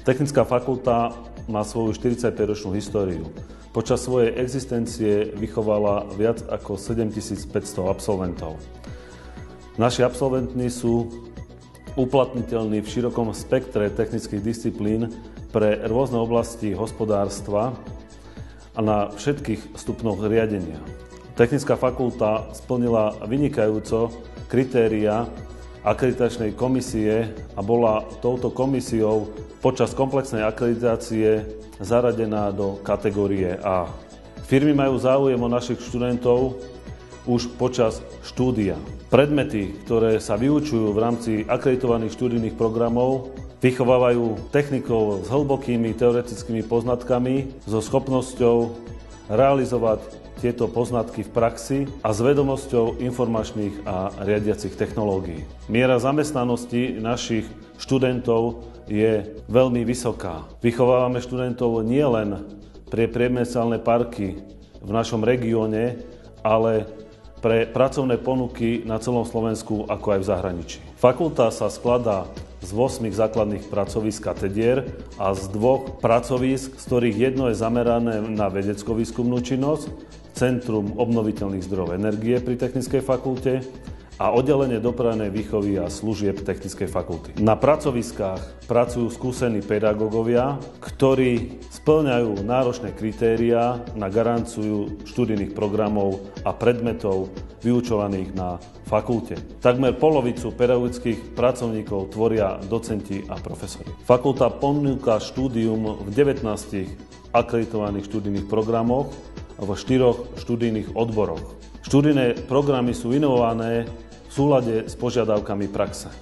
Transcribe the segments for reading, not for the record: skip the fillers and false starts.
Technická fakulta má svoju 45-ročnú históriu. Počas svojej existencie vychovala viac ako 7500 absolventov. Naši absolventi sú uplatniteľní v širokom spektre technických disciplín pre rôzne oblasti hospodárstva a na všetkých stupňoch riadenia. Technická fakulta splnila vynikajúco kritéria akreditačnej komisie a bola touto komisiou počas komplexnej akreditácie zaradená do kategórie A. Firmy majú záujem o našich študentov už počas štúdia. Predmety, ktoré sa vyučujú v rámci akreditovaných študijných programov, vychovávajú technikov s hlbokými teoretickými poznatkami, so schopnosťou realizovať tieto poznatky v praxi a s vedomosťou informačných a riadiacich technológií. Miera zamestnanosti našich študentov je veľmi vysoká. Vychovávame študentov nielen pre priemyselné parky v našom regióne, ale pre pracovné ponuky na celom Slovensku, ako aj v zahraničí. Fakulta sa skladá z 8 základných pracovísk katedier a z 2 pracovísk, z ktorých jedno je zamerané na vedecko-výskumnú činnosť, Centrum obnoviteľných zdrojov energie pri Technickej fakulte a oddelenie dopravnej výchovy a služieb Technickej fakulty. Na pracoviskách pracujú skúsení pedagógovia, ktorí spĺňajú náročné kritériá na garanciu študijných programov a predmetov vyučovaných na fakulte. Takmer polovicu pedagogických pracovníkov tvoria docenti a profesori. Fakulta ponúka štúdium v 19 akreditovaných študijných programoch v 4 študijných odboroch. Študijné programy sú inovované v súlade s požiadavkami praxe.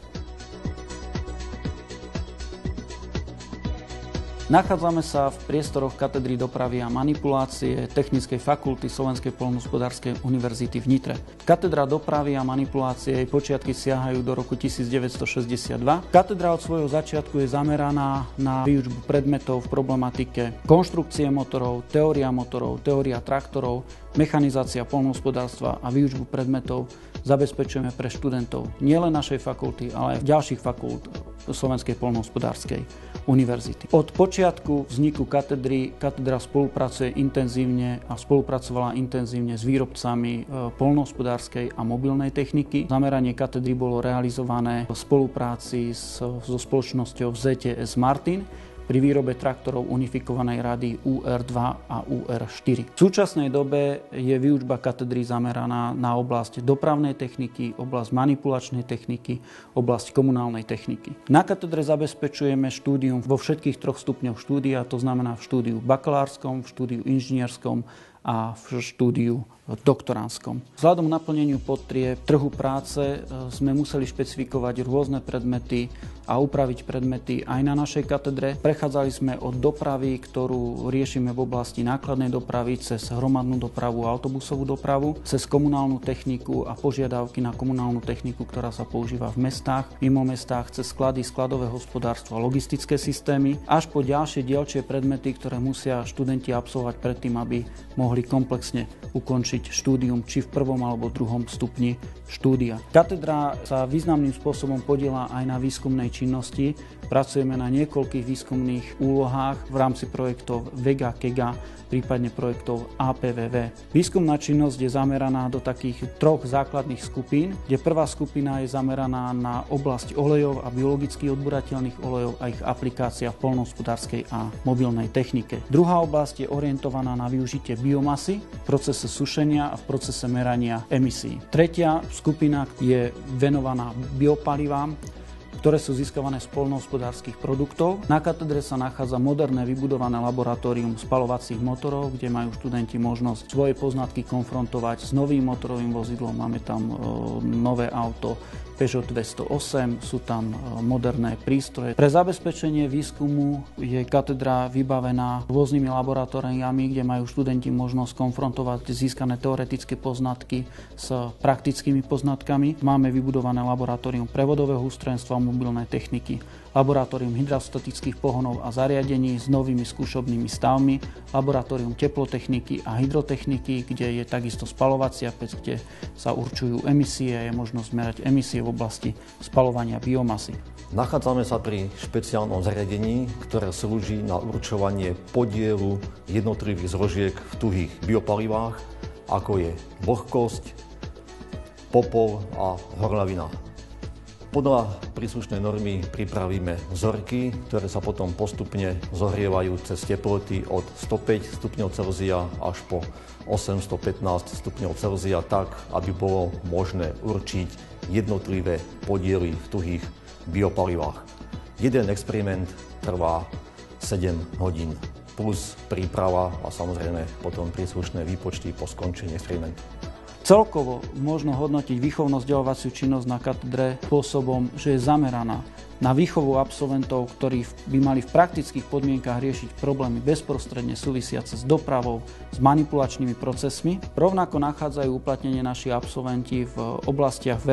Nachádzame sa v priestoroch katedry dopravy a manipulácie Technickej fakulty Slovenskej poľnohospodárskej univerzity v Nitre. Katedra dopravy a manipulácie jej počiatky siahajú do roku 1962. Katedra od svojho začiatku je zameraná na výučbu predmetov v problematike konštrukcie motorov, teória traktorov, mechanizácia poľnohospodárstva a výučbu predmetov zabezpečujeme pre študentov nielen našej fakulty, ale aj ďalších fakult Slovenskej poľnohospodárskej univerzity. Od počiatku vzniku katedra spolupracovala intenzívne s výrobcami poľnohospodárskej a mobilnej techniky. Zameranie katedry bolo realizované v spolupráci so spoločnosťou ZTS Martin pri výrobe traktorov unifikovanej rady UR2 a UR4. V súčasnej dobe je výučba katedry zameraná na oblasť dopravnej techniky, oblasť manipulačnej techniky, oblasť komunálnej techniky. Na katedre zabezpečujeme štúdium vo všetkých 3 stupňoch štúdia, to znamená v štúdiu bakalárskom, v štúdiu inžinierskom a v štúdiu doktorandskom. Vzhľadom naplneniu potrieb trhu práce sme museli špecifikovať rôzne predmety a upraviť predmety aj na našej katedre. Prechádzali sme od dopravy, ktorú riešime v oblasti nákladnej dopravy, cez hromadnú dopravu a autobusovú dopravu, cez komunálnu techniku a požiadavky na komunálnu techniku, ktorá sa používa v mestách, mimo mestách, cez sklady, skladové hospodárstvo a logistické systémy, až po ďalšie dielčie predmety, ktoré musia študenti absolvovať predtým, aby mohli komplexne ukončiť štúdium či v 1. alebo 2. stupni štúdia. Katedra sa významným spôsobom podieľa aj na výskumnej činnosti. Pracujeme na niekoľkých výskumných úlohách v rámci projektov VEGA, KEGA, prípadne projektov APVV. Výskumná činnosť je zameraná do takých 3 základných skupín, kde prvá skupina je zameraná na oblasť olejov a biologicky odburateľných olejov a ich aplikácia v poľnohospodárskej a mobilnej technike. Druhá oblasť je orientovaná na využitie biomasy v procese sušenia a v procese merania emisí. Tretia skupina je venovaná biopalivám, ktoré sú získavané z poľnohospodárskych produktov. Na katedre sa nachádza moderné vybudované laboratórium spaľovacích motorov, kde majú študenti možnosť svoje poznatky konfrontovať s novým motorovým vozidlom. Máme tam nové auto Peugeot 208, sú tam moderné prístroje. Pre zabezpečenie výskumu je katedra vybavená rôznymi laboratóriami, kde majú študenti možnosť konfrontovať získané teoretické poznatky s praktickými poznatkami. Máme vybudované laboratórium prevodového ústrojenstva a mobilnej techniky, laboratórium hydrostatických pohonov a zariadení s novými skúšobnými stavmi, laboratórium teplotechniky a hydrotechniky, kde je takisto spaľovacia pec, kde sa určujú emisie, je možnosť merať emisie v oblasti spaľovania biomasy. Nachádzame sa pri špeciálnom zariadení, ktoré slúži na určovanie podielu jednotlivých zložiek v tuhých biopalivách, ako je vlhkosť, popol a horľavina. Podľa príslušnej normy pripravíme vzorky, ktoré sa potom postupne zohrievajú cez teploty od 105 stupňov Celzia až po 815 stupňov Celzia tak, aby bolo možné určiť jednotlivé podiely v tuhých biopalivách. Jeden experiment trvá 7 hodín, plus príprava a samozrejme potom príslušné výpočty po skončení experimentu. Celkovo možno hodnotiť výchovno-vzdelávaciu činnosť na katedre spôsobom, že je zameraná na výchovu absolventov, ktorí by mali v praktických podmienkach riešiť problémy bezprostredne súvisiace s dopravou, s manipulačnými procesmi. Rovnako nachádzajú uplatnenie naši absolventi v oblastiach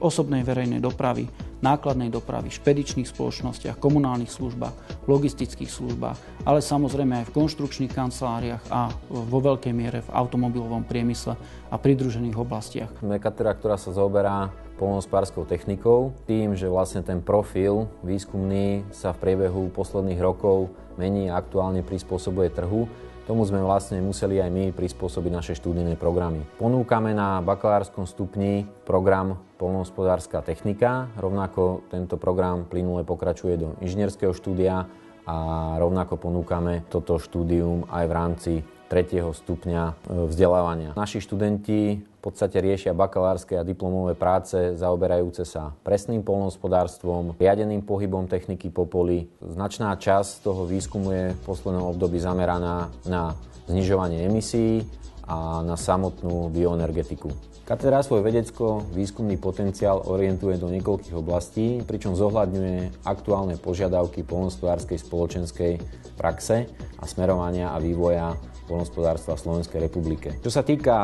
osobnej verejnej dopravy, nákladnej dopravy, špedičných spoločnostiach, komunálnych službách, logistických službách, ale samozrejme aj v konštrukčných kanceláriách a vo veľkej miere v automobilovom priemysle a pridružených oblastiach. Sme katedra, ktorá sa zaoberá poľnohospodárskou technikou, tým, že vlastne ten profil výskumný sa v priebehu posledných rokov mení a aktuálne prispôsobuje trhu. Tomu sme vlastne museli aj my prispôsobiť naše študijné programy. Ponúkame na bakalárskom stupni program poľnohospodárska technika, rovnako tento program plynule pokračuje do inžinierského štúdia a rovnako ponúkame toto štúdium aj v rámci 3. stupňa vzdelávania. Naši študenti v podstate riešia bakalárske a diplomové práce zaoberajúce sa presným poľnohospodárstvom, riadeným pohybom techniky po poli. Značná časť toho výskumu je v poslednom období zameraná na znižovanie emisí a na samotnú bioenergetiku. Katedra svoj vedecko-výskumný potenciál orientuje do niekoľkých oblastí, pričom zohľadňuje aktuálne požiadavky poľnohospodárskej spoločenskej praxe a smerovania a vývoja poľnohospodárstva v Slovenskej republike. Čo sa týka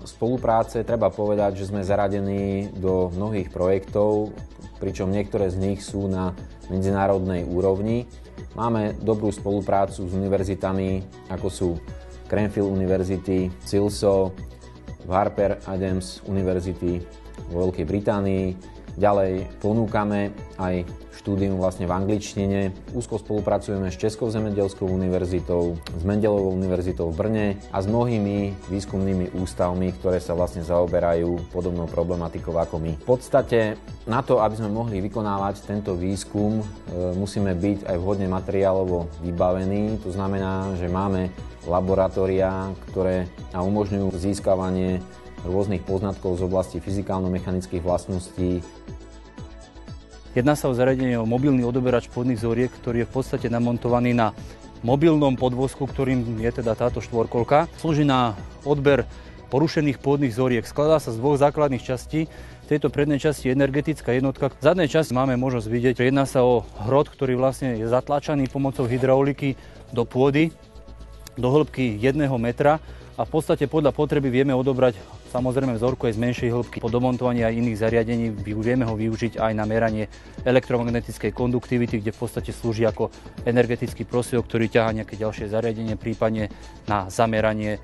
spolupráce, treba povedať, že sme zaradení do mnohých projektov, pričom niektoré z nich sú na medzinárodnej úrovni. Máme dobrú spoluprácu s univerzitami, ako sú Cranfield University, CILSO, Harper Adams University vo Veľkej Británii. Ďalej ponúkame aj štúdium vlastne v angličtine. Úzko spolupracujeme s Českou zemedeľskou univerzitou, s Mendelovou univerzitou v Brne a s mnohými výskumnými ústavmi, ktoré sa vlastne zaoberajú podobnou problematikou ako my. V podstate na to, aby sme mohli vykonávať tento výskum, musíme byť aj vhodne materiálovo vybavení. To znamená, že máme laboratóriá, ktoré nám umožňujú získavanie rôznych poznatkov z oblasti fyzikálno-mechanických vlastností. Jedná sa o zariadenie o mobilný odoberač pôdnych vzoriek, ktorý je v podstate namontovaný na mobilnom podvozku, ktorým je teda táto štvorkolka. Slúži na odber porušených pôdnych vzoriek. Skladá sa z dvoch základných častí. V tejto prednej časti je energetická jednotka. V zadnej časti máme možnosť vidieť, že jedná sa o hrot, ktorý vlastne je zatlačaný pomocou hydrauliky do pôdy do hĺbky 1 metra. A v podstate podľa potreby vieme odobrať samozrejme vzorku aj z menšej hĺbky. Po domontovaní aj iných zariadení vieme ho využiť aj na meranie elektromagnetickej konduktivity, kde v podstate slúži ako energetický prostriedok, ktorý ťahá nejaké ďalšie zariadenie, prípadne na zameranie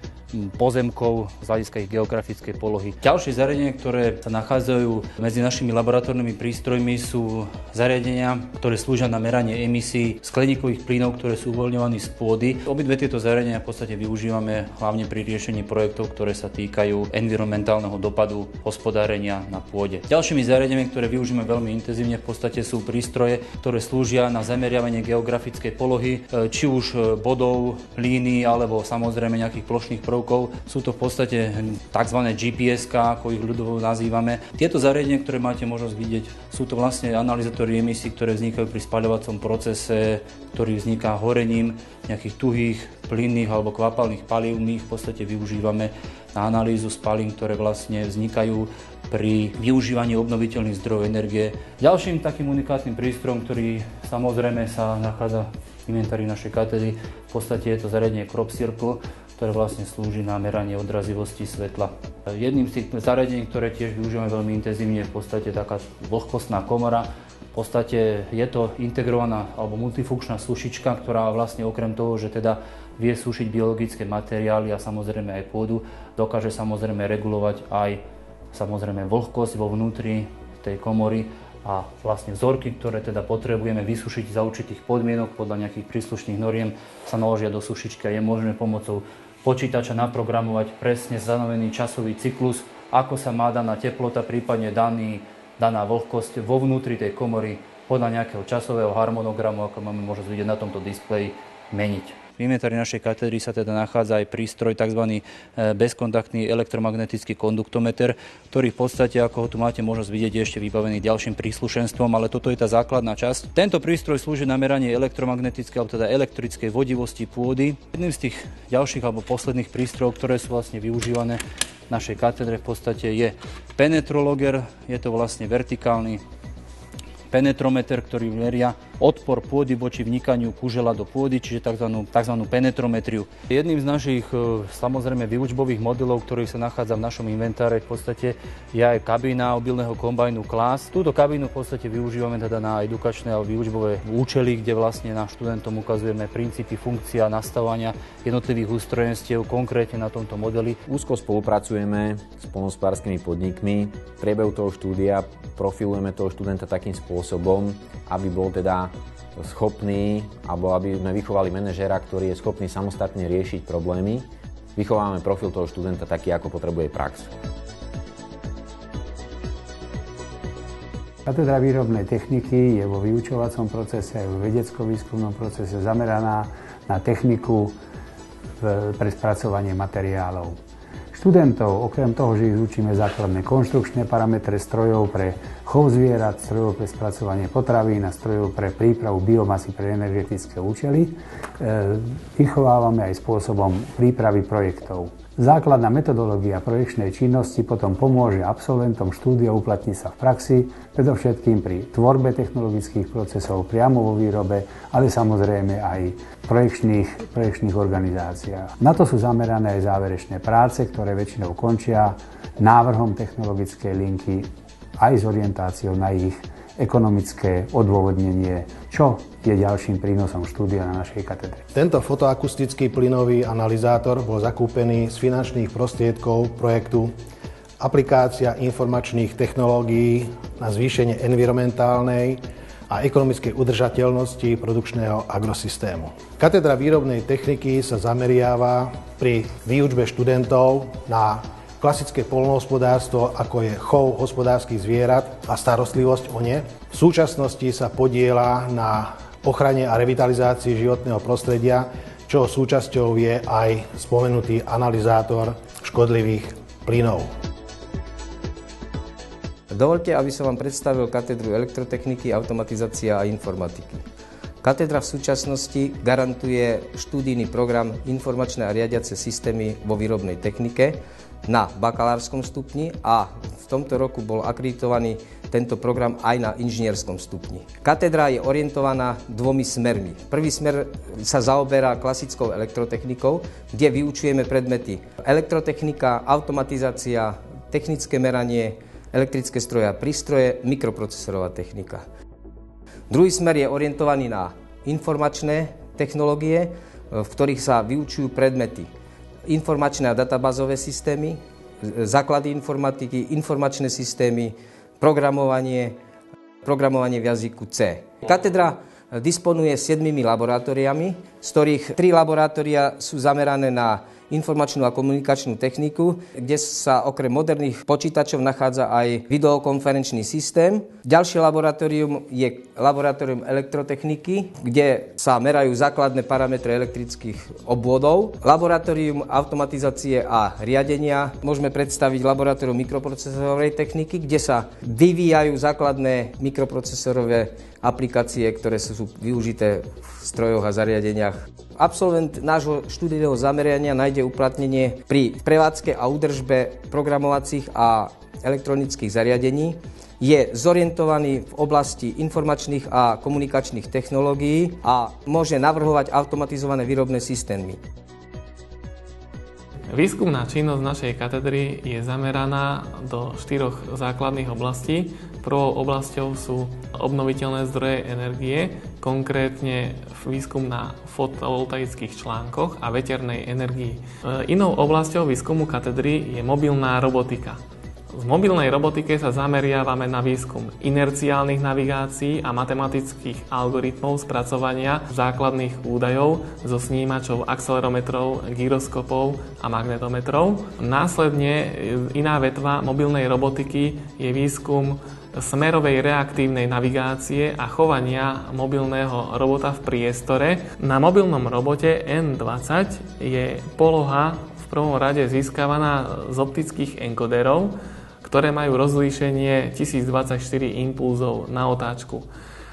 pozemkov z hľadiska ich geografickej polohy. Ďalšie zariadenia, ktoré sa nachádzajú medzi našimi laboratórnymi prístrojmi, sú zariadenia, ktoré slúžia na meranie emisí skleníkových plynov, ktoré sú uvoľňované z pôdy. Obidve tieto zariadenia v podstate využívame hlavne pri riešení projektov, ktoré sa týkajú environmentálneho dopadu hospodárenia na pôde. Ďalšími zariadeniami, ktoré využívame veľmi intenzívne, v podstate sú prístroje, ktoré slúžia na zameriavanie geografickej polohy, či už bodov, línií alebo samozrejme nejakých plošných prvkov. Sú to v podstate tzv. GPS-ka, ako ich ľudovo nazývame. Tieto zariadenia, ktoré máte možnosť vidieť, sú to vlastne analyzátory emisí, ktoré vznikajú pri spaľovacom procese, ktorý vzniká horením nejakých tuhých, plynných alebo kvapalných palív. My ich v podstate využívame na analýzu spalín, ktoré vlastne vznikajú pri využívaní obnoviteľných zdrojov energie. Ďalším takým unikátnym prístrojom, ktorý samozrejme sa nachádza v inventári našej katedry, v podstate je to zariadenie Crop Circle, ktoré vlastne slúži na meranie odrazivosti svetla. Jedným z tých zariadení, ktoré tiež využívame veľmi intenzívne, je v podstate taká vlhkostná komora. V podstate je to integrovaná alebo multifunkčná sušička, ktorá vlastne okrem toho, že teda vie sušiť biologické materiály a samozrejme aj pôdu, dokáže samozrejme regulovať aj samozrejme vlhkosť vo vnútri tej komory a vlastne vzorky, ktoré teda potrebujeme vysušiť za určitých podmienok podľa nejakých príslušných noriem, sa naložia do sušičky a je možné pomocou počítača naprogramovať presne stanovený časový cyklus, ako sa má daná teplota, prípadne daná vlhkosť vo vnútri tej komory podľa nejakého časového harmonogramu, ako máme možnosť vidieť na tomto displeji, meniť. V inventári našej katedry sa teda nachádza aj prístroj, tzv. Bezkontaktný elektromagnetický konduktometer, ktorý v podstate, ako ho tu máte možnosť vidieť, je ešte vybavený ďalším príslušenstvom, ale toto je tá základná časť. Tento prístroj slúži na meranie elektromagnetickej, alebo teda elektrickej vodivosti pôdy. Jedným z tých ďalších alebo posledných prístrojov, ktoré sú vlastne využívané v našej katedre, v podstate je penetrologer. Je to vlastne vertikálny penetrometer, ktorý meria odpor pôdy voči vnikaniu kužela do pôdy, čiže tzv. Penetrometriu. Jedným z našich samozrejme výučbových modelov, ktorý sa nachádza v našom inventáre, v podstate je aj kabína obilného kombajnu Class. Túto kabínu v podstate využívame teda na edukačné a výučbové účely, kde vlastne nám študentom ukazujeme princípy, funkcia, nastavovania jednotlivých ústrojenstiev konkrétne na tomto modeli. Úzko spolupracujeme s poľnohospodárskymi podnikmi. V priebehu toho štúdia profilujeme toho študenta takým spôsobom, aby bol teda schopný, alebo aby sme vychovali manažéra, ktorý je schopný samostatne riešiť problémy. Vychováme profil toho študenta taký, ako potrebuje prax. Katedra výrobnej techniky je vo vyučovacom procese, aj vo vedecko-výskumnom procese zameraná na techniku pre spracovanie materiálov. Študentov, okrem toho, že ich učíme základné konštrukčné parametre strojov pre chov zvierat, strojov pre spracovanie potravín a strojov pre prípravu biomasy pre energetické účely, vychovávame aj spôsobom prípravy projektov. Základná metodológia projekčnej činnosti potom pomôže absolventom štúdia uplatniť sa v praxi, predovšetkým pri tvorbe technologických procesov priamo vo výrobe, ale samozrejme aj projekčných organizáciách. Na to sú zamerané aj záverečné práce, ktoré väčšinou končia návrhom technologickej linky aj s orientáciou na ich ekonomické odôvodnenie, čo je ďalším prínosom štúdia na našej katedre. Tento fotoakustický plynový analyzátor bol zakúpený z finančných prostriedkov projektu Aplikácia informačných technológií na zvýšenie environmentálnej a ekonomickej udržateľnosti produkčného agrosystému. Katedra výrobnej techniky sa zameriava pri výučbe študentov na klasické poľnohospodárstvo, ako je chov hospodárskych zvierat a starostlivosť o ne. V súčasnosti sa podieľa na ochrane a revitalizácii životného prostredia, čo súčasťou je aj spomenutý analyzátor škodlivých plynov. Dovoľte, aby som vám predstavil katedru elektrotechniky, automatizácia a informatiky. Katedra v súčasnosti garantuje študijný program Informačné a riadiace systémy vo výrobnej technike na bakalárskom stupni a v tomto roku bol akreditovaný tento program aj na inžinierskom stupni. Katedra je orientovaná dvomi smermi. Prvý smer sa zaoberá klasickou elektrotechnikou, kde vyučujeme predmety elektrotechnika, automatizácia, technické meranie, elektrické stroje a prístroje, mikroprocesorová technika. Druhý smer je orientovaný na informačné technológie, v ktorých sa vyučujú predmety informačné a databázové systémy, základy informatiky, informačné systémy, programovanie v jazyku C. Katedra disponuje 7 laboratóriami, z ktorých 3 laboratória sú zamerané na informačnú a komunikačnú techniku, kde sa okrem moderných počítačov nachádza aj videokonferenčný systém. Ďalšie laboratórium je laboratórium elektrotechniky, kde sa merajú základné parametre elektrických obvodov. Laboratórium automatizácie a riadenia môžeme predstaviť laboratórium mikroprocesorovej techniky, kde sa vyvíjajú základné mikroprocesorové aplikácie, ktoré sú využité v strojoch a zariadeniach. Absolvent nášho študijného zamerania nájde uplatnenie pri prevádzke a údržbe programovacích a elektronických zariadení. Je zorientovaný v oblasti informačných a komunikačných technológií a môže navrhovať automatizované výrobné systémy. Výskumná činnosť našej katedry je zameraná do 4 základných oblastí. Prvou oblasťou sú obnoviteľné zdroje energie, konkrétne výskum na fotovoltaických článkoch a veternej energii. Inou oblasťou výskumu katedry je mobilná robotika. V mobilnej robotike sa zameriavame na výskum inerciálnych navigácií a matematických algoritmov spracovania základných údajov zo snímačov akcelerometrov, gyroskopov a magnetometrov. Následne iná vetva mobilnej robotiky je výskum smerovej reaktívnej navigácie a chovania mobilného robota v priestore. Na mobilnom robote N20 je poloha v prvom rade získavaná z optických enkoderov, ktoré majú rozlíšenie 1024 impulzov na otáčku.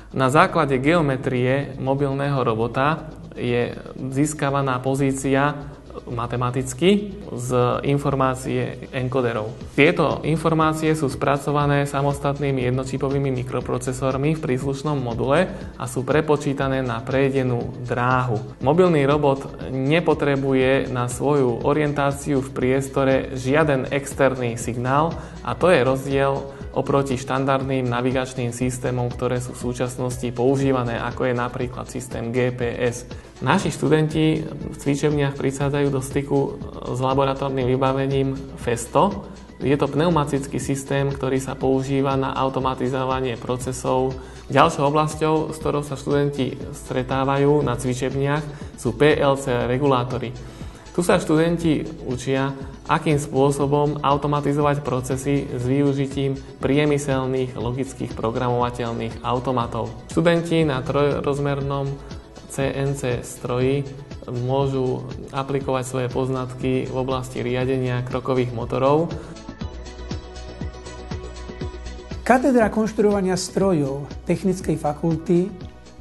Na základe geometrie mobilného robota je získavaná pozícia matematicky z informácie enkoderov. Tieto informácie sú spracované samostatnými jednočipovými mikroprocesormi v príslušnom module a sú prepočítané na prejdenú dráhu. Mobilný robot nepotrebuje na svoju orientáciu v priestore žiaden externý signál a to je rozdiel oproti štandardným navigačným systémom, ktoré sú v súčasnosti používané, ako je napríklad systém GPS. Naši študenti v cvičebniach prichádzajú do styku s laboratórnym vybavením FESTO. Je to pneumatický systém, ktorý sa používa na automatizovanie procesov. Ďalšou oblasťou, s ktorou sa študenti stretávajú na cvičebniach, sú PLC regulátory. Tu sa študenti učia, akým spôsobom automatizovať procesy s využitím priemyselných logických programovateľných automatov. Študenti na trojrozmernom CNC stroji môžu aplikovať svoje poznatky v oblasti riadenia krokových motorov. Katedra konštruovania strojov Technickej fakulty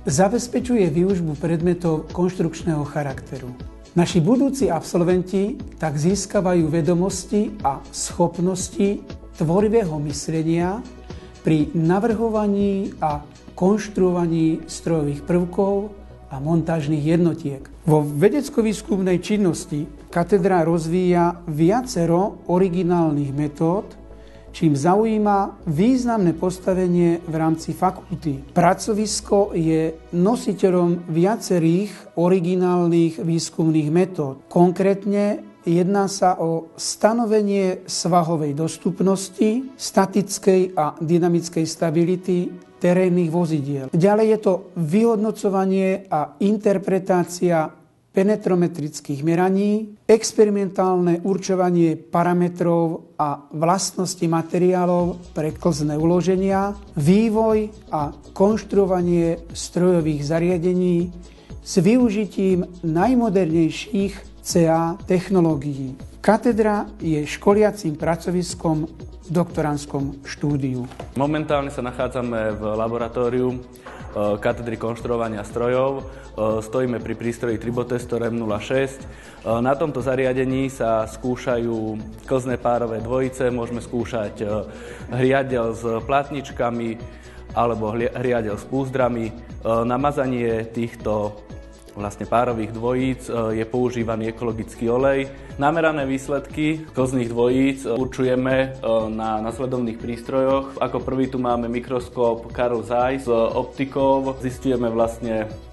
zabezpečuje výučbu predmetov konštrukčného charakteru. Naši budúci absolventi tak získavajú vedomosti a schopnosti tvorivého myslenia pri navrhovaní a konštruovaní strojových prvkov a montážnych jednotiek. Vo vedecko-výskumnej činnosti katedra rozvíja viacero originálnych metód, čím zaujíma významné postavenie v rámci fakulty. Pracovisko je nositeľom viacerých originálnych výskumných metód. Konkrétne jedná sa o stanovenie svahovej dostupnosti, statickej a dynamickej stability terénnych vozidiel. Ďalej je to vyhodnocovanie a interpretácia penetrometrických meraní, experimentálne určovanie parametrov a vlastnosti materiálov pre klzné uloženia, vývoj a konštruovanie strojových zariadení s využitím najmodernejších CA technológií. Katedra je školiacím pracoviskom v doktorandskom štúdiu. Momentálne sa nachádzame v laboratóriu katedry konštruovania strojov. Stojíme pri prístroji Tribotestor M06. Na tomto zariadení sa skúšajú klzné párové dvojice, môžeme skúšať hriadeľ s platničkami alebo hriadeľ s púzdrami. Na mazanie týchto párových dvojíc je používaný ekologický olej. Namerané výsledky klzných dvojíc určujeme na nasledovných prístrojoch. Ako prvý tu máme mikroskop Carl Zeiss s optikou. Zistujeme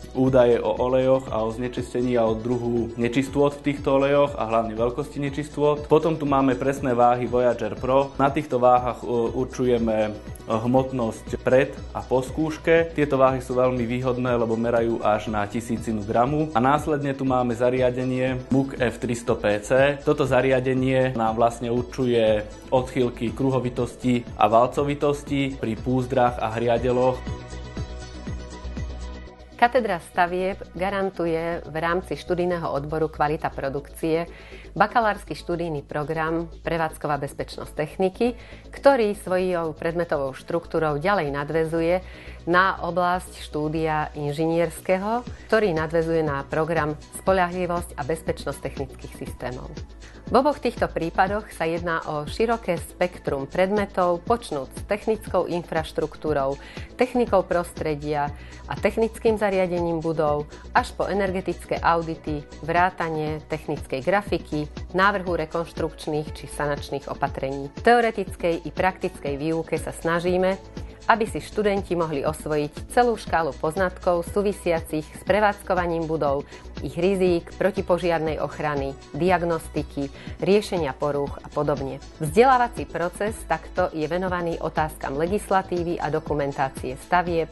údaje o olejoch a o znečistení a o druhu nečistôt v týchto olejoch a hlavne veľkosti nečistôt. Potom tu máme presné váhy Voyager Pro. Na týchto váhach určujeme hmotnosť pred a po skúške. Tieto váhy sú veľmi výhodné, lebo merajú až na 1000 gramu. A následne tu máme zariadenie MUG F300PC. Toto zariadenie nám určuje odchýlky kruhovitosti a valcovitosti pri púzdrach a hriadeloch. Katedra stavieb garantuje v rámci študijného odboru Kvalita produkcie bakalársky študijný program Prevádzková bezpečnosť techniky, ktorý svojou predmetovou štruktúrou ďalej nadväzuje na oblasť štúdia inžinierského, ktorý nadväzuje na program Spoľahlivosť a bezpečnosť technických systémov. V oboch týchto prípadoch sa jedná o široké spektrum predmetov, počnúc s technickou infraštruktúrou, technikou prostredia a technickým zariadením budov, až po energetické audity, vrátanie technickej grafiky, návrhu rekonštrukčných či sanačných opatrení. V teoretickej i praktickej výuke sa snažíme, aby si študenti mohli osvojiť celú škálu poznatkov súvisiacich s prevádzkovaním budov, ich rizík, protipožiarnej ochrany, diagnostiky, riešenia porúch a podobne. Vzdelávací proces takto je venovaný otázkam legislatívy a dokumentácie stavieb,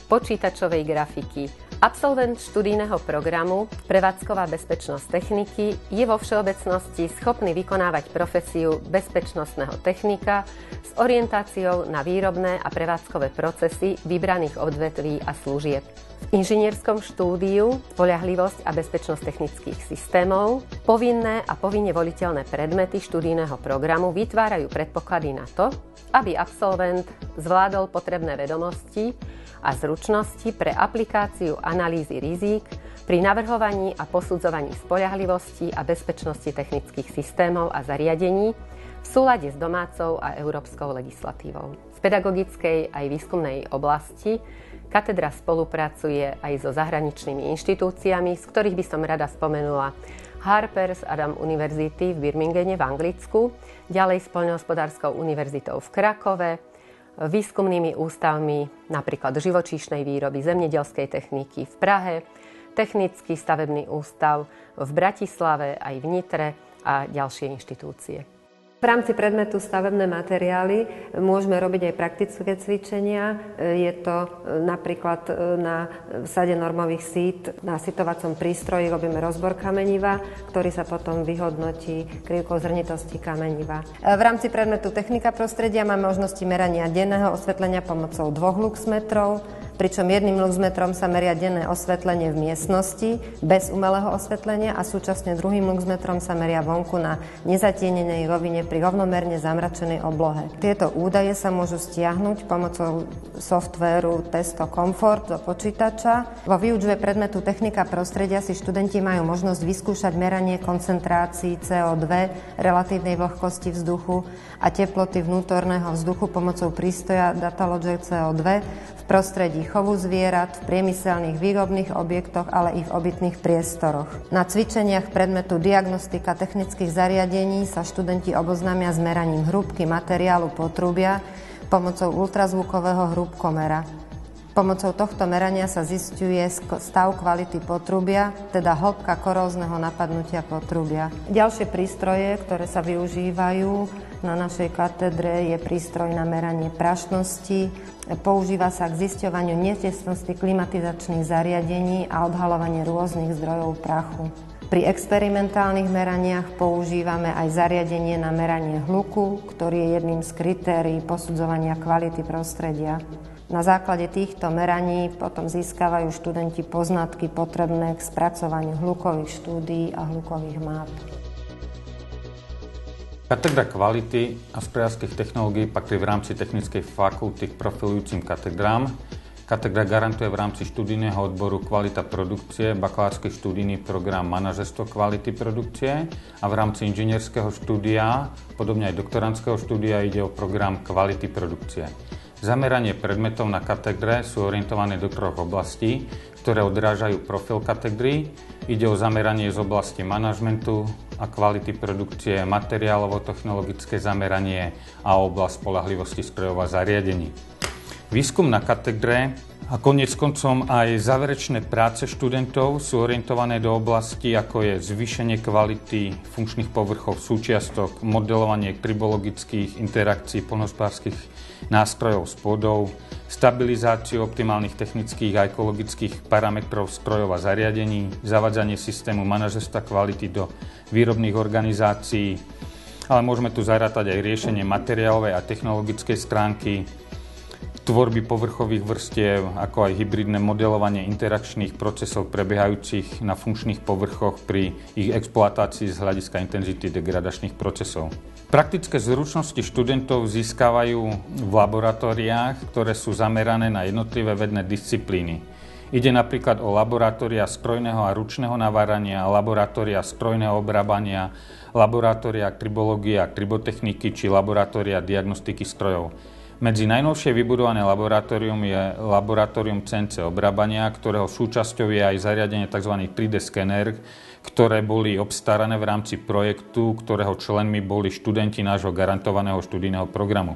počítačovej grafiky. Absolvent študijného programu Prevádzková bezpečnosť techniky je vo všeobecnosti schopný vykonávať profesiu bezpečnostného technika s orientáciou na výrobné a prevádzkové procesy vybraných odvetví a služieb. V inžinierskom štúdiu Spoľahlivosť a bezpečnosť technických systémov povinné a povinne voliteľné predmety študijného programu vytvárajú predpoklady na to, aby absolvent zvládol potrebné vedomosti a zručnosti pre aplikáciu analýzy rizík pri navrhovaní a posudzovaní spoľahlivosti a bezpečnosti technických systémov a zariadení v súlade s domácou a európskou legislatívou. V pedagogickej aj výskumnej oblasti katedra spolupracuje aj so zahraničnými inštitúciami, z ktorých by som rada spomenula Harper's Adam University v Birminghame v Anglicku, ďalej s Poľnohospodárskou univerzitou v Krakove, výskumnými ústavmi napríklad živočíšnej výroby, zemědělskej techniky v Prahe, Technický stavebný ústav v Bratislave aj v Nitre a ďalšie inštitúcie. V rámci predmetu stavebné materiály môžeme robiť aj praktické cvičenia. Je to napríklad na sade normových sít, na sitovacom prístroji robíme rozbor kameniva, ktorý sa potom vyhodnotí krivkou zrnitosti kameniva. V rámci predmetu technika prostredia máme možnosti merania denného osvetlenia pomocou 2 luxmetrov, pričom 1 luxmetrom sa meria denné osvetlenie v miestnosti bez umelého osvetlenia a súčasne 2 luxmetrom sa meria vonku na nezatienenej rovine pri rovnomerne zamračenej oblohe. Tieto údaje sa môžu stiahnuť pomocou softvéru Testo Comfort do počítača. Vo výučbe predmetu technika prostredia si študenti majú možnosť vyskúšať meranie koncentrácií CO2, relatívnej vlhkosti vzduchu a teploty vnútorného vzduchu pomocou prístroja Datalogy CO2 v prostredí chovu zvierat, v priemyselných výrobných objektoch, ale i v obytných priestoroch. Na cvičeniach predmetu diagnostika technických zariadení sa študenti oboznámia s meraním hrúbky materiálu potrubia pomocou ultrazvukového hrúbkomera. Pomocou tohto merania sa zisťuje stav kvality potrubia, teda hĺbka korózneho napadnutia potrubia. Ďalšie prístroje, ktoré sa využívajú na našej katedre, je prístroj na meranie prašnosti. Používa sa k zisťovaniu netesnosti klimatizačných zariadení a odhaľovanie rôznych zdrojov prachu. Pri experimentálnych meraniach používame aj zariadenie na meranie hluku, ktorý je jedným z kritérií posudzovania kvality prostredia. Na základe týchto meraní potom získavajú študenti poznatky potrebné k spracovaniu hlukových štúdií a hlukových map. Katedra kvality a strojárskych technológií patrí v rámci technickej fakulty k profilujúcim katedrám. Katedra garantuje v rámci študijného odboru kvalita produkcie, bakalársky študijný program manažerstvo kvality produkcie a v rámci inžinierského štúdia, podobne aj doktorandského štúdia, ide o program kvality produkcie. Zameranie predmetov na katedre sú orientované do 3 oblastí, ktoré odrážajú profil katedry. Ide o zameranie z oblasti manažmentu a kvality produkcie, materiálovo-technologické zameranie a oblasť spoľahlivosti strojov a zariadení. Výskum na katedre a koniec koncom aj záverečné práce študentov sú orientované do oblasti, ako je zvýšenie kvality funkčných povrchov súčiastok, modelovanie tribologických interakcií poľnohospodárskych nástrojov s pôdou, stabilizáciu optimálnych technických a ekologických parametrov strojov a zariadení, zavádzanie systému manažerstva kvality do výrobných organizácií, ale môžeme tu zarátať aj riešenie materiálovej a technologickej stránky, tvorby povrchových vrstiev, ako aj hybridné modelovanie interakčných procesov prebiehajúcich na funkčných povrchoch pri ich exploatácii z hľadiska intenzity degradačných procesov. Praktické zručnosti študentov získavajú v laboratóriách, ktoré sú zamerané na jednotlivé vedné disciplíny. Ide napríklad o laboratória strojného a ručného navárania, laboratória strojného obrábania, laboratória tribológie a tribotechniky či laboratória diagnostiky strojov. Medzi najnovšie vybudované laboratórium je laboratórium CNC obrábania, ktorého súčasťou je aj zariadenie tzv. 3D skener, ktoré boli obstarané v rámci projektu, ktorého členmi boli študenti nášho garantovaného študijného programu.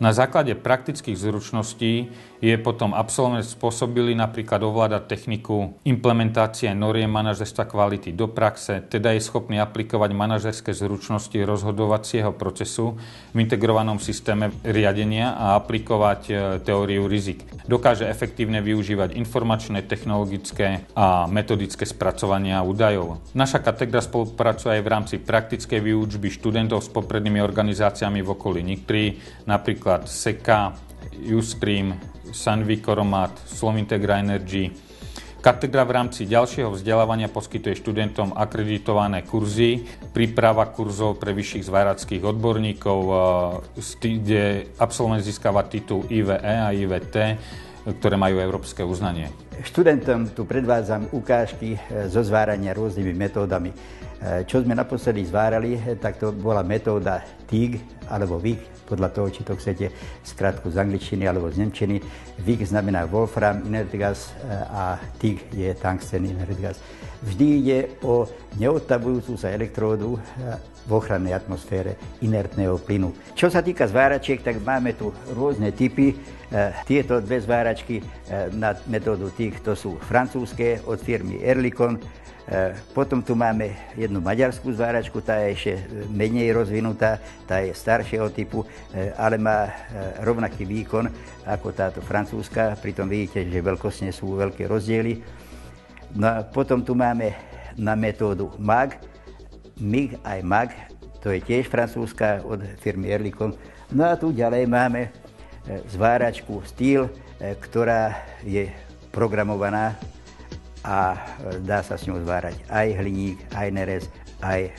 Na základe praktických zručností je potom absolvent spôsobilý napríklad ovládať techniku implementácie noriem manažerstva kvality do praxe, teda je schopný aplikovať manažerské zručnosti rozhodovacieho procesu v integrovanom systéme riadenia a aplikovať teóriu rizik. Dokáže efektívne využívať informačné, technologické a metodické spracovania údajov. Naša katedra spolupracuje aj v rámci praktickej výučby študentov s poprednými organizáciami v okolí Nitry, napríklad SECA, Ustream, Sunvi Koromat, Slovintegra Energy. Katedra v rámci ďalšieho vzdelávania poskytuje študentom akreditované kurzy, príprava kurzov pre vyšších zváračských odborníkov, kde absolvent získava titul IVE a IVT, ktoré majú európske uznanie. Študentom tu predvádzam ukážky zo zvárania rôznymi metódami. Čo sme naposledy zvárali, tak to bola metóda TIG alebo WIG, podľa toho, či to chcete skratku z angličtiny alebo z nemčiny. WIG znamená Wolfram Inert Gas a TIG je Tungsten Inert Gas. Vždy ide o neodtavujúcu sa elektródu v ochrannej atmosfére inertného plynu. Čo sa týka zváračiek, tak máme tu rôzne typy. Tieto dve zváračky na metódu TIG to sú francúzske od firmy Oerlikon. Potom tu máme jednu maďarskú zváračku, tá je ešte menej rozvinutá, tá je staršieho typu, ale má rovnaký výkon ako táto francúzska, pritom vidíte, že veľkostne sú veľké rozdiely. No a potom tu máme na metódu MAG, MIG aj MAG, to je tiež francúzska od firmy Oerlikon. No a tu ďalej máme zváračku Steel, ktorá je programovaná a dá sa s ňou zvárať aj hliník, aj nerez, aj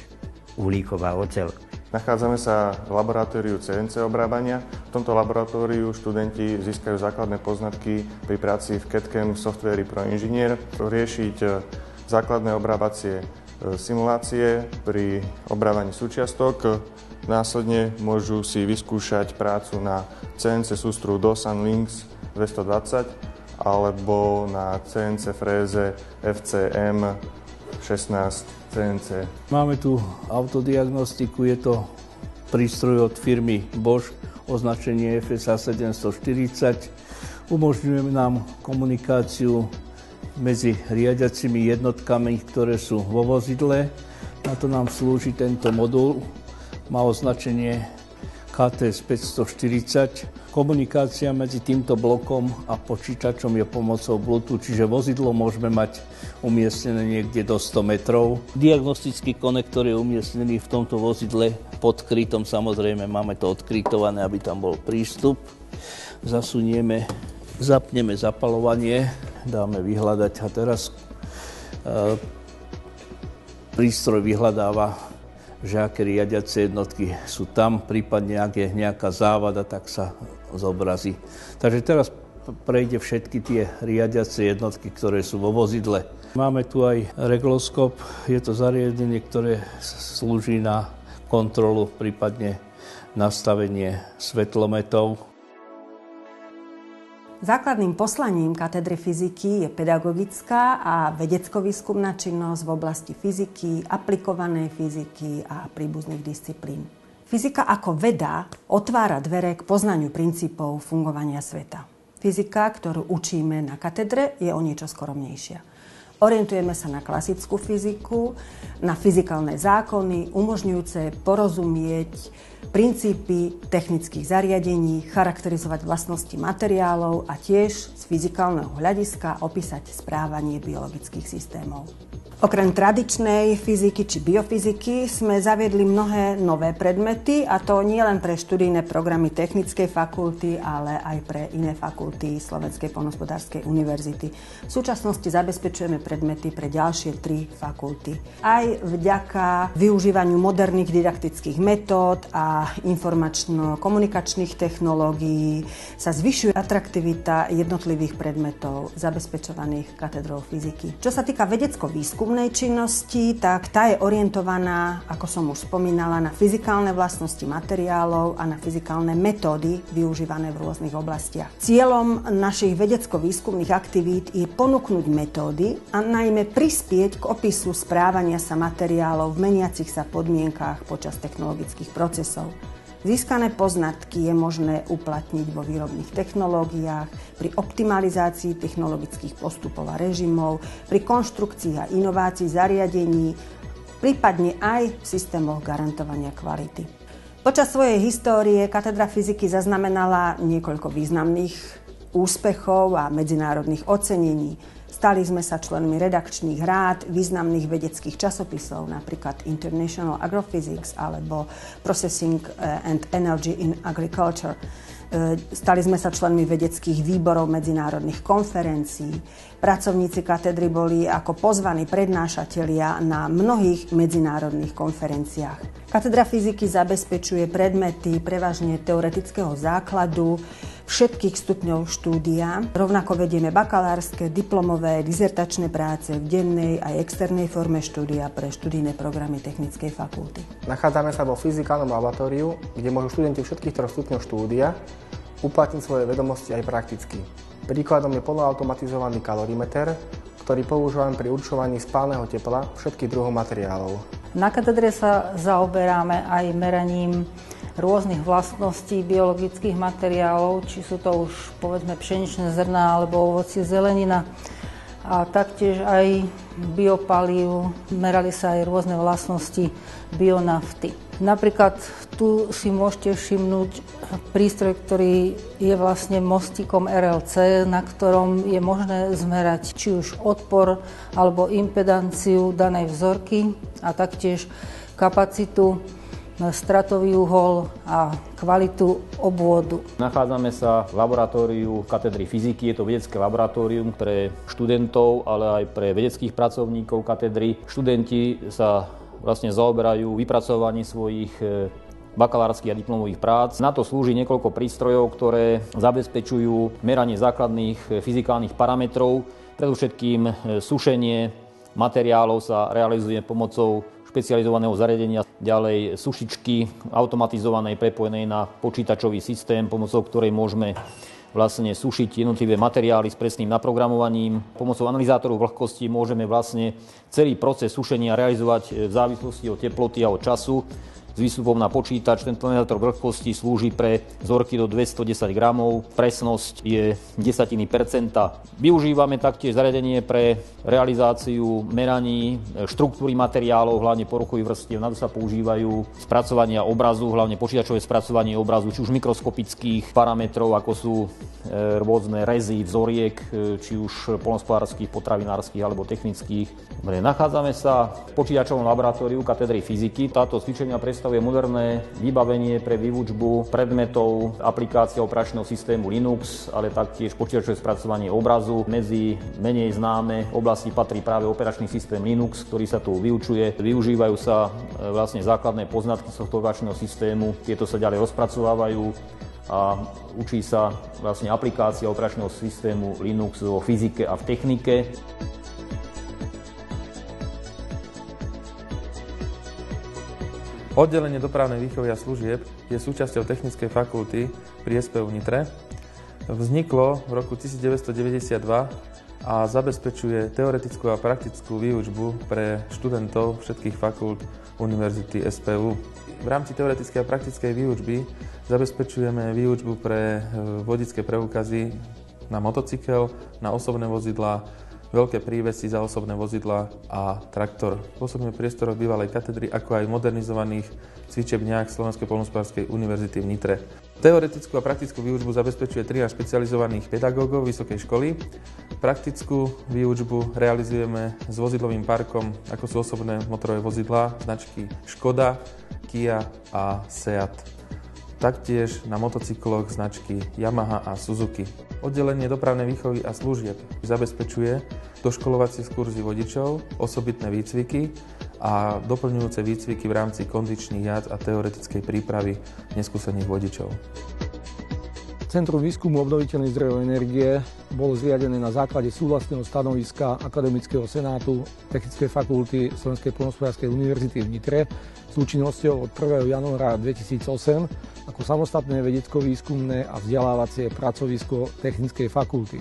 uhlíková oceľ. Nachádzame sa v laboratóriu CNC obrábania. V tomto laboratóriu študenti získajú základné poznatky pri práci v CAD/CAM softvéri pro inžinier, riešiť základné obrábacie simulácie pri obrábaní súčiastok. Následne môžu si vyskúšať prácu na CNC sústru Doosan Lynx 220 alebo na CNC fréze FCM 16 CNC. Máme tu autodiagnostiku, je to prístroj od firmy Bosch, označenie FSA 740. Umožňuje nám komunikáciu medzi riadiacimi jednotkami, ktoré sú vo vozidle. Na to nám slúži tento modul. Má označenie KTS 540. Komunikácia medzi týmto blokom a počítačom je pomocou Bluetooth, čiže vozidlo môžeme mať umiestnené niekde do 100 metrov. Diagnostický konektor je umiestnený v tomto vozidle pod krytom, samozrejme máme to odkrytované, aby tam bol prístup. Zasunieme, zapneme zapaľovanie, dáme vyhľadať a teraz prístroj vyhľadáva, že aké riadiace jednotky sú tam, prípadne ak je nejaká závada, tak sa zobrazí. Takže teraz prejde všetky tie riadiace jednotky, ktoré sú vo vozidle. Máme tu aj regloskop, je to zariadenie, ktoré slúži na kontrolu, prípadne nastavenie svetlometov. Základným poslaním katedry fyziky je pedagogická a vedecko-výskumná činnosť v oblasti fyziky, aplikovanej fyziky a príbuzných disciplín. Fyzika ako veda otvára dvere k poznaniu princípov fungovania sveta. Fyzika, ktorú učíme na katedre, je o niečo skromnejšia. Orientujeme sa na klasickú fyziku, na fyzikálne zákony, umožňujúce porozumieť princípy technických zariadení, charakterizovať vlastnosti materiálov a tiež z fyzikálneho hľadiska opísať správanie biologických systémov. Okrem tradičnej fyziky či biofyziky sme zaviedli mnohé nové predmety, a to nie len pre študijné programy Technickej fakulty, ale aj pre iné fakulty Slovenskej poľnohospodárskej univerzity. V súčasnosti zabezpečujeme predmety pre ďalšie 3 fakulty. Aj vďaka využívaniu moderných didaktických metód a informačno-komunikačných technológií sa zvyšuje atraktivita jednotlivých predmetov zabezpečovaných katedrou fyziky. Čo sa týka vedecko-výskumnej činnosti, tak tá je orientovaná, ako som už spomínala, na fyzikálne vlastnosti materiálov a na fyzikálne metódy využívané v rôznych oblastiach. Cieľom našich vedecko-výskumných aktivít je ponúknuť metódy a najmä prispieť k opisu správania sa materiálov v meniacich sa podmienkach počas technologických procesov. Získané poznatky je možné uplatniť vo výrobných technológiách, pri optimalizácii technologických postupov a režimov, pri konštrukcii a inovácii zariadení, prípadne aj v systémoch garantovania kvality. Počas svojej histórie katedra fyziky zaznamenala niekoľko významných úspechov a medzinárodných ocenení. Stali sme sa členmi redakčných rád významných vedeckých časopisov, napríklad International Agrophysics alebo Processing and Energy in Agriculture. Stali sme sa členmi vedeckých výborov medzinárodných konferencií. Pracovníci katedry boli ako pozvaní prednášatelia na mnohých medzinárodných konferenciách. Katedra fyziky zabezpečuje predmety prevažne teoretického základu, všetkých stupňov štúdia. Rovnako vedieme bakalárske, diplomové, dizertačné práce v dennej aj externej forme štúdia pre študijné programy Technickej fakulty. Nachádzame sa vo fyzikálnom laboratóriu, kde môžu študenti všetkých 3 stupňov štúdia uplatniť svoje vedomosti aj prakticky. Príkladom je poloautomatizovaný kalorimeter, ktorý používame pri určovaní spálneho tepla všetkých druhov materiálov. Na katedre sa zaoberáme aj meraním rôznych vlastností biologických materiálov, či sú to už povedzme pšeničné zrná alebo ovocie, zelenina a taktiež aj biopalív. Merali sa aj rôzne vlastnosti bionafty. Napríklad tu si môžete všimnúť prístroj, ktorý je vlastne mostíkom RLC, na ktorom je možné zmerať či už odpor alebo impedanciu danej vzorky a taktiež kapacitu, stratový uhol a kvalitu obvodu. Nachádzame sa v laboratóriu katedry fyziky. Je to vedecké laboratórium pre študentov, ale aj pre vedeckých pracovníkov katedry. Študenti sa vlastne zaoberajú vypracovaním svojich bakalárskych a diplomových prác. Na to slúži niekoľko prístrojov, ktoré zabezpečujú meranie základných fyzikálnych parametrov. Predovšetkým sušenie materiálov sa realizuje pomocou špecializovaného zariadenia, ďalej sušičky automatizovanej, prepojenej na počítačový systém, pomocou ktorej môžeme vlastne sušiť jednotlivé materiály s presným naprogramovaním. Pomocou analyzátorov vlhkosti môžeme vlastne celý proces sušenia realizovať v závislosti od teploty a od času. S výstupom na počítač tento analyzátor vlhkosti slúži pre vzorky do 210 gramov. Presnosť je 0,1%. Využívame taktiež zariadenie pre realizáciu meraní štruktúry materiálov, hlavne poruchových vrstiev. Na to sa používajú spracovania obrazu, hlavne počítačové spracovanie obrazu, či už mikroskopických parametrov, ako sú rôzne rezy vzoriek, či už poľnohospodárskych, potravinárskych alebo technických. Nachádzame sa v počítačovom laboratóriu katedry fyziky. Táto cvičenia predstavuje moderné vybavenie pre výučbu predmetov aplikácia operačného systému Linux, ale taktiež počítačové spracovanie obrazu. Medzi menej známe oblasti patrí práve operačný systém Linux, ktorý sa tu vyučuje. Využívajú sa vlastne základné poznatky z tohto operačného systému. Tieto sa ďalej rozpracovávajú a učí sa vlastne aplikácia operačného systému Linux vo fyzike a v technike. Oddelenie dopravnej výchovy a služieb je súčasťou Technickej fakulty pri SPU Nitre. Vzniklo v roku 1992 a zabezpečuje teoretickú a praktickú výučbu pre študentov všetkých fakult Univerzity SPU. V rámci teoretickej a praktickej výučby zabezpečujeme výučbu pre vodičské preukazy na motocykel, na osobné vozidlá, veľké prívesy za osobné vozidlá a traktor. Pôsobíme v priestoroch bývalej katedry, ako aj modernizovaných cvičebniach Slovenskej poľnohospodárskej univerzity v Nitre. Teoretickú a praktickú výučbu zabezpečuje 13 špecializovaných pedagógov vysokej školy. Praktickú výučbu realizujeme s vozidlovým parkom, ako sú osobné motorové vozidlá značky Škoda, Kia a Seat. Taktiež na motocykloch značky Yamaha a Suzuki. Oddelenie dopravnej výchovy a služieb zabezpečuje doškolovacie kurzy vodičov, osobitné výcviky a doplňujúce výcviky v rámci kondičných jazd a teoretickej prípravy neskúsených vodičov. Centrum výskumu obnoviteľných zdrojov energie bolo zriadené na základe súhlasného stanoviska Akademického senátu Technickej fakulty Slovenskej poľnohospodárskej univerzity v Nitre s účinnosťou od 1. januára 2008 ako samostatné vedecko-výskumné a vzdelávacie pracovisko Technickej fakulty.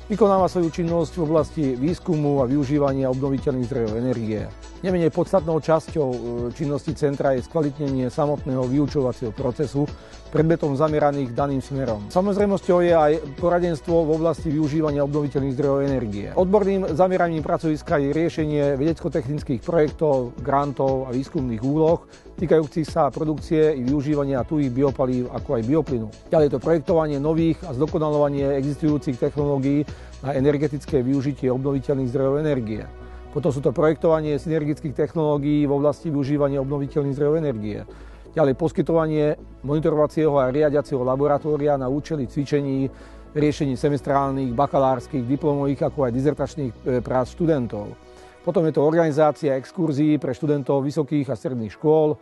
Vykonáva svoju činnosť v oblasti výskumu a využívania obnoviteľných zdrojov energie. Nemenej podstatnou časťou činnosti centra je skvalitnenie samotného vyučovacieho procesu predmetom zameraných daným smerom. Samozrejmosťou je aj poradenstvo v oblasti využívania obnoviteľných zdrojov energie. Odborným zameraním pracoviska je riešenie vedecko-technických projektov, grantov a výskumných úloh týkajúcich sa produkcie i využívania tuhých biopalív ako aj bioplynu. Ďalej je to projektovanie nových a zdokonalovanie existujúcich technológií na energetické využitie obnoviteľných zdrojov energie. Potom sú to projektovanie synergických technológií v oblasti využívania obnoviteľných zdrojov energie. Ďalej poskytovanie monitorovacieho a riadiaceho laboratória na účely cvičení, riešení semestrálnych, bakalárskych, diplomových ako aj dizertačných prác študentov. Potom je to organizácia exkurzií pre študentov vysokých a stredných škôl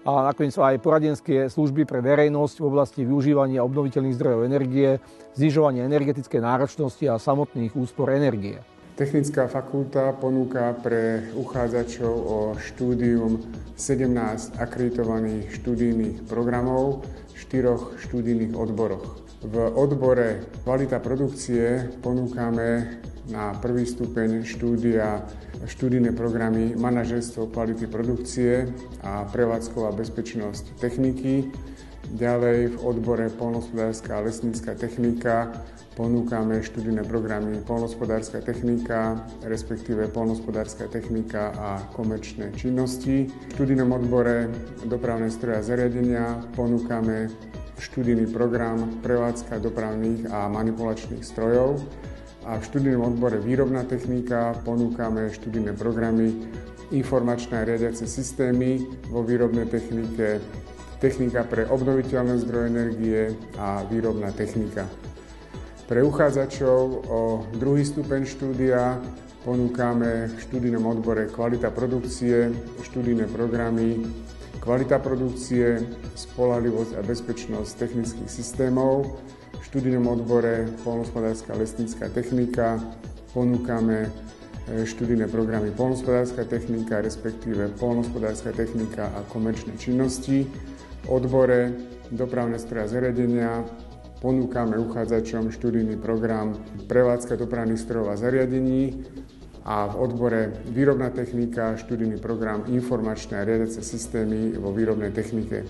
a nakoniec aj poradenské služby pre verejnosť v oblasti využívania obnoviteľných zdrojov energie, znižovania energetickej náročnosti a samotných úspor energie. Technická fakulta ponúka pre uchádzačov o štúdium 17 akreditovaných študijných programov v 4 študijných odboroch. V odbore kvalita produkcie ponúkame na prvý stupeň štúdia študijné programy manažerstvo kvality produkcie a prevádzková bezpečnosť techniky. Ďalej v odbore poľnohospodárska a lesnícka technika ponúkame študijné programy poľnohospodárska technika, respektíve poľnohospodárska technika a komerčné činnosti. V študijnom odbore dopravné stroje a zariadenia ponúkame študijný program prevádzka dopravných a manipulačných strojov. A v študijnom odbore výrobná technika ponúkame študijné programy informačné a riadiace systémy vo výrobnej technike, technika pre obnoviteľné zdroje energie a výrobná technika. Pre uchádzačov o druhý stupeň štúdia ponúkame v študijnom odbore kvalita produkcie, študijné programy kvalita produkcie, spoľahlivosť a bezpečnosť technických systémov. V študijnom odbore poľnohospodárska lesnícka technika ponúkame študijné programy poľnohospodárska technika, respektíve poľnohospodárska technika a komerčné činnosti. V odbore dopravné stroje a zariadenia ponúkame uchádzačom študijný program prevádzka dopravných strojov a zariadení a v odbore výrobná technika študijný program informačné a riadiace systémy vo výrobnej technike.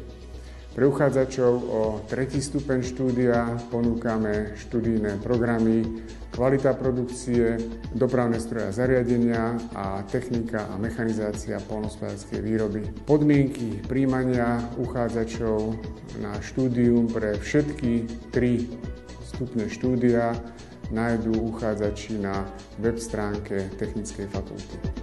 Pre uchádzačov o tretí stupeň štúdia ponúkame študijné programy kvalita produkcie, dopravné stroje a zariadenia a technika a mechanizácia poľnohospodárskej výroby. Podmienky prijímania uchádzačov na štúdium pre všetky 3 stupne štúdia nájdú uchádzači na web stránke Technickej fakulty.